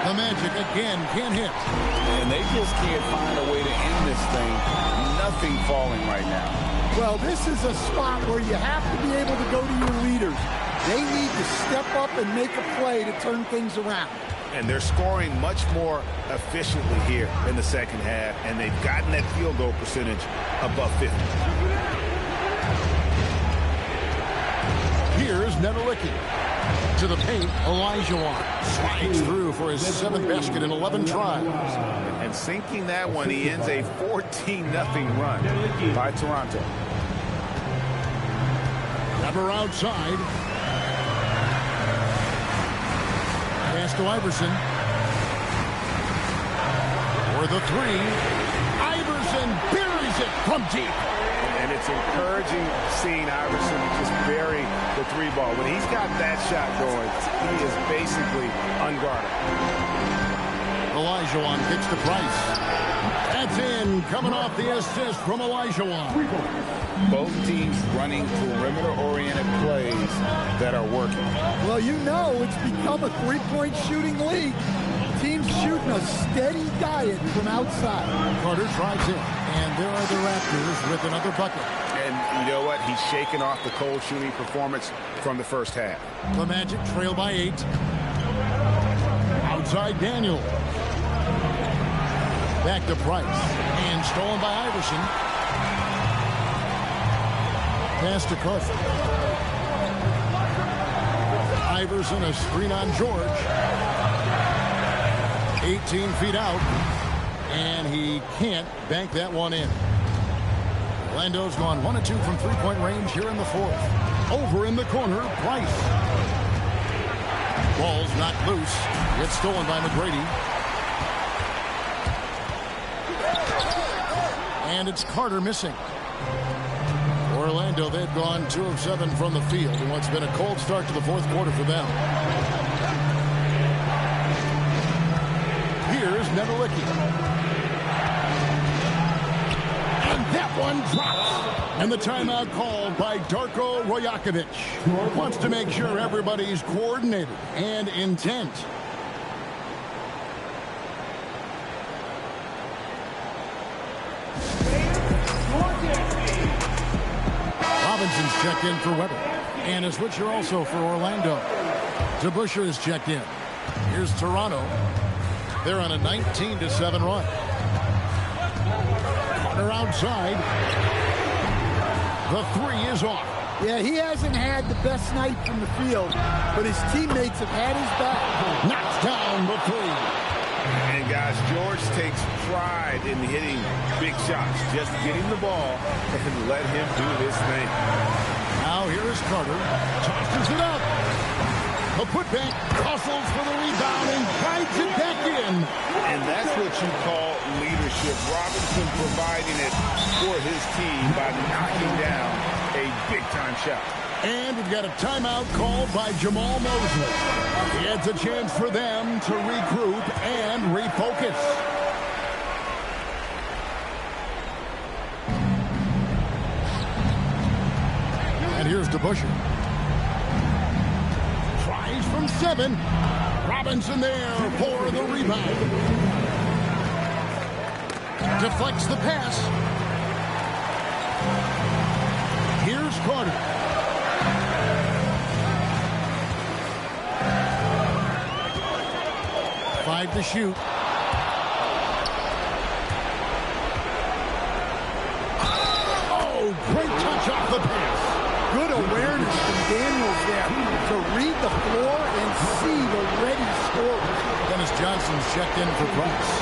F: The Magic again can't hit.
G: And they just can't find a way to end this thing. Nothing falling right now.
H: Well, this is a spot where you have to be able to go to your leaders. They need to step up and make a play to turn things around.
I: And they're scoring much more efficiently here in the second half, and they've gotten that field goal percentage above 50.
F: Here's Nedelicki. To the paint, Olajuwon slides through for his 7th basket in 11 tries.
I: And sinking that one, he ends a 14-0 run by Toronto.
F: Weber outside. Pass to Iverson. For the three. Iverson buries it from deep.
I: And it's encouraging seeing Iverson just bury the three ball. When he's got that shot going, he is basically unguarded.
F: Olajuwon kicks to Price. That's in, coming off the assist from Olajuwon.
G: Both teams running perimeter-oriented plays that are working.
H: Well, you know it's become a three-point shooting league. Teams shooting a steady diet from outside.
F: Carter drives in, and there are the Raptors with another bucket.
I: And you know what? He's shaking off the cold shooting performance from the first half.
F: The Magic trail by 8. Outside Daniel. Back to Price. And stolen by Iverson. Pass to Carter. Iverson, a screen on George. 18 feet out. And he can't bank that one in. Orlando's gone 1 of 2 from three-point range here in the fourth. Over in the corner, Price. Ball's knocked loose. It's stolen by McGrady. And it's Carter missing. Orlando, they've gone 2 of 7 from the field in what's been a cold start to the fourth quarter for them. Here's Nedelicki. And that one drops. And the timeout called by Darko Rajakovic. Wants to make sure everybody's coordinated and intent. Robinson's checked in for Weber. And a switcher also for Orlando. DeBusschere is checked in. Here's Toronto. They're on a 19-7 run. Carter outside. The three is off.
H: Yeah, he hasn't had the best night from the field, but his teammates have had his back.
F: Knocks down the three.
I: And guys, George takes pride in hitting big shots. Just getting the ball and let him do his thing.
F: Now here is Carter. Tosses it up. A putback. Hustles for the rebound and guides it back in.
I: And that's what you call leadership. Robinson providing it for his team by knocking down a big-time shot.
F: And we've got a timeout called by Jamal Mosley. It's a chance for them to regroup and refocus. And here's DeBusschere. Tries from 7. Robinson there for the rebound. Deflects the pass. Here's Carter. Five to shoot. Oh, great touch off the pass.
H: Good awareness from Daniels there to read the floor and see the ready scorer.
F: Dennis Johnson's checked in for Price.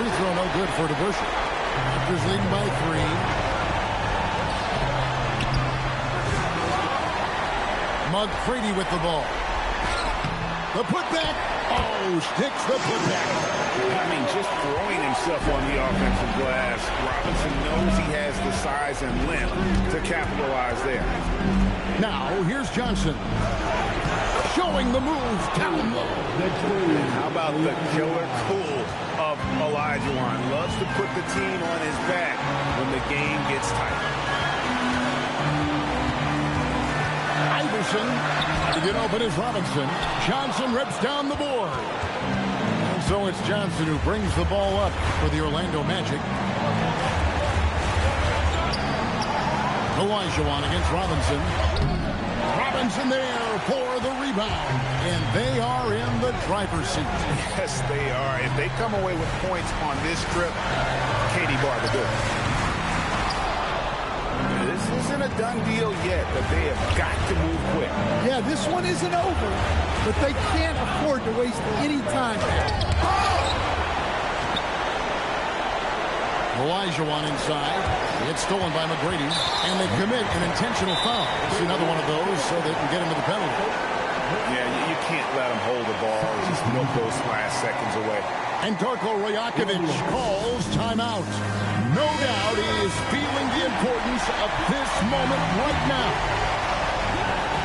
F: Free throw no good for DeBusschere. Raptors leading by 3. McGrady with the ball. The putback. Oh, sticks the putback.
I: I mean, just throwing himself on the offensive glass. Robinson knows he has the size and length to capitalize there.
F: Now, here's Johnson. Showing the move down low.
I: How about the killer cool of Olajuwon? Loves to put the team on his back when the game gets tight.
F: Iverson to get open is Robinson. Johnson rips down the board. And so it's Johnson who brings the ball up for the Orlando Magic. Olajuwon against Robinson. Robinson there for the rebound. And they are in the driver's seat.
I: Yes, they are. If they come away with points on this trip, Katie bar the door. This isn't a done deal yet, but they have got to move quick.
H: Yeah, this one isn't over, but they can't afford to waste any time.
F: Olajuwon inside. It's stolen by McGrady. And they commit an intentional foul. See another one of those so they can get him to the penalty.
I: Yeah, you can't let him hold the ball. Just milk those last seconds away.
F: And Darko Rajakovic calls timeout. No doubt he is feeling the importance of this moment right now.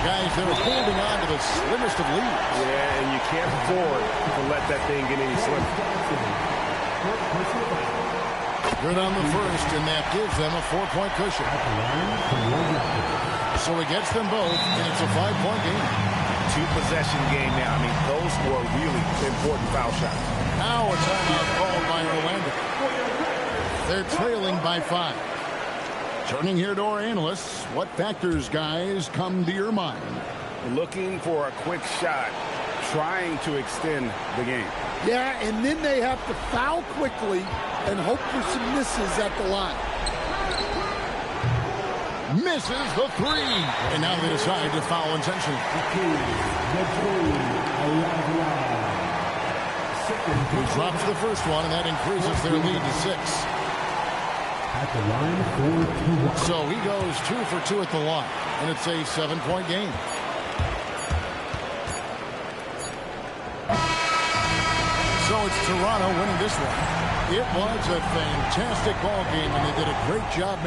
F: Guys, they're holding on to the slimmest of leads.
I: Yeah, and you can't afford to let that thing get any slimmer.
F: Good on the first, and that gives them a 4-point cushion. So he gets them both, and it's a 5-point game.
I: 2-possession game now. I mean, those were really important foul shots.
F: Now a timeout called by Orlando. They're trailing by 5. Turning here to our analysts, what factors, guys, come to your mind?
I: Looking for a quick shot, trying to extend the game.
H: Yeah, and then they have to foul quickly and hope for some misses at the line.
F: Misses the 3. And now they decide to foul intentionally. He drops the first one, and that increases their lead to 6.
L: At the line for 2.
F: So he goes 2 for 2 at the line, and it's a 7-point game. So it's Toronto winning this one. It was a fantastic ball game, and they did a great job.